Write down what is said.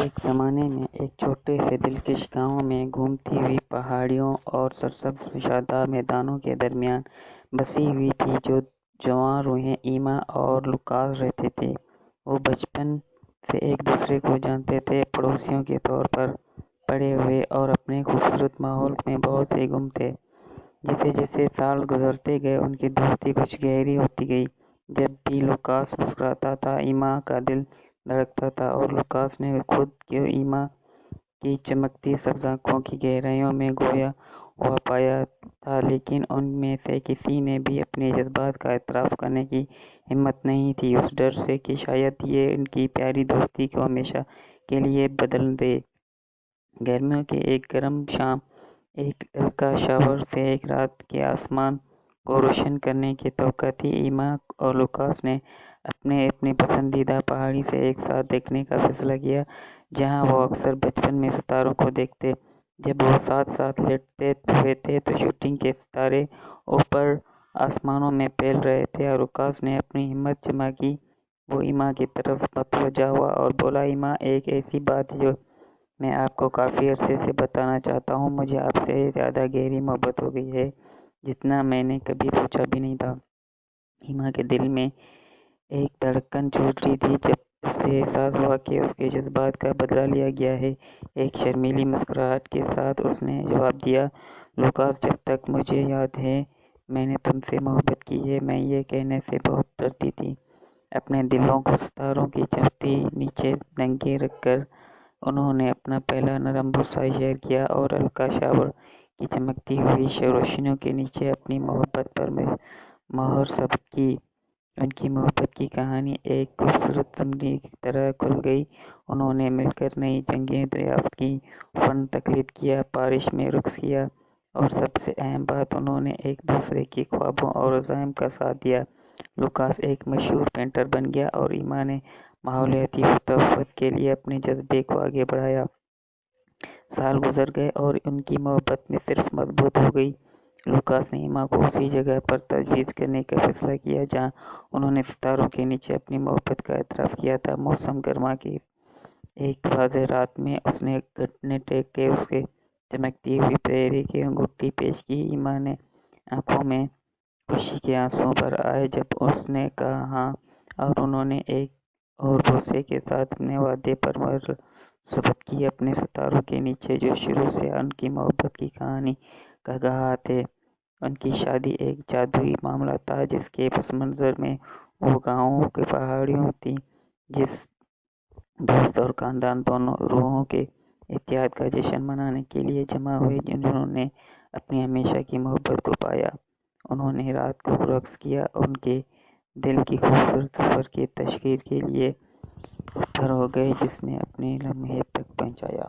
ایک زمانے میں ایک چھوٹے سے دلکش گاؤں میں گھومتی ہوئی پہاڑیوں اور سرسبز شاداب میدانوں کے درمیان بسی ہوئی تھی جو جوان روحیں ایما اور لوکاس رہتے تھے۔ وہ بچپن سے ایک دوسرے کو جانتے تھے، پڑوسیوں کے طور پر پڑے ہوئے اور اپنے خوبصورت ماحول میں بہت سے گم تھے۔ جیسے جیسے سال گزرتے گئے ان کی دوستی کچھ گہری ہوتی گئی۔ جب بھی لوکاس مسکراتا تھا ایما کا دل دھڑکتا تھا، اور لوکاس نے خود کو ایما کی چمکتی سبز آنکھوں کی گہرائیوں میں کھویا ہوا پایا تھا، لیکن ان میں سے کسی نے بھی اپنے جذبات کا اعتراف کرنے کی ہمت نہیں تھی، اس ڈر سے کہ شاید یہ ان کی پیاری دوستی کو ہمیشہ کے لیے بدل دے۔ گرمیوں کی ایک گرم شام، ایک ہلکا شاور سے ایک رات کے آسمان کو روشن کرنے کی توقع تھی۔ ایما اور لوکاس نے اپنے پسندیدہ پہاڑی سے ایک ساتھ دیکھنے کا فیصلہ کیا، جہاں وہ اکثر بچپن میں ستاروں کو دیکھتے۔ جب وہ ساتھ ساتھ لیٹے ہوئے تھے تو شوٹنگ کے ستارے اوپر آسمانوں میں پھیل رہے تھے، اور لوکاس نے اپنی ہمت جما کی۔ وہ ایما کی طرف متوجہ ہوا اور بولا، ایما، ایک ایسی بات ہے جو میں آپ کو کافی عرصے سے بتانا چاہتا ہوں۔ مجھے آپ سے زیادہ گہری محبت ہو گئی ہے جتنا میں نے کبھی سوچا بھی نہیں تھا۔ ایما کے دل میں ایک دھڑکن چھوٹ رہی تھی جب اسے احساس ہوا کہ اس کے جذبات کا بدلہ لیا گیا ہے۔ ایک شرمیلی مسکراہٹ کے ساتھ اس نے جواب دیا، لوکاس، جب تک مجھے یاد ہے میں نے تم سے محبت کی ہے۔ میں یہ کہنے سے بہت ڈرتی تھی۔ اپنے دلوں کو ستاروں کی چمکتی نیچے ننگے رکھ کر انہوں نے اپنا پہلا نرم بوسہ شیئر کیا، اور ہلکا شاور کی چمکتی ہوئی روشنیوں کے نیچے اپنی محبت پر مہر ثبت کی۔ ان کی محبت کی کہانی ایک خوبصورت زمین کی طرح کھل گئی۔ انہوں نے مل کر نئی جگہیں دریافت کیں، فن تخلیق کیا، بارش میں رقص کیا، اور سب سے اہم بات، انہوں نے ایک دوسرے کے خوابوں اور عزائم کا ساتھ دیا۔ لوکاس ایک مشہور پینٹر بن گیا، اور ایما نے ماحولیاتی تحفظ کے لیے اپنے جذبے کو آگے بڑھایا۔ سال گزر گئے اور ان کی محبت میں صرف مضبوط ہو گئی۔ لوکاس نے ایما کو اسی جگہ پر تجویز کرنے کا فیصلہ کیا جہاں انہوں نے ستاروں کے نیچے اپنی محبت کا اعتراف کیا تھا۔ موسم گرما کی ایک واضح رات میں اس نے گھٹنے ٹیک کے اسے چمکتی ہوئی پریری کی انگوٹھی پیش کی۔ ایما نے آنکھوں میں خوشی کے آنسو بھر آئے جب اس نے کہا ہاں، اور انہوں نے ایک اور بوسے کے ساتھ اپنے وعدے پر مہر ثبت کی۔ اپنے ستاروں کے نیچے، جو شروع سے ان کی محبت کی کہانی کا گواہ تھے، ان کی شادی ایک جادوئی معاملہ تھا جس کے پس منظر میں وہ گاؤں کی پہاڑیوں تھیں، جس دوست اور خاندان دونوں روحوں کے اتحاد کا جشن منانے کے لیے جمع ہوئے، جنہوں نے اپنی ہمیشہ کی محبت کو پایا۔ انہوں نے رات کو رقص کیا، ان کے دل کی خوبصورت سفر کی تشکیل کے لیے اوپر ہو گئے جس نے اپنے لمحے تک پہنچایا۔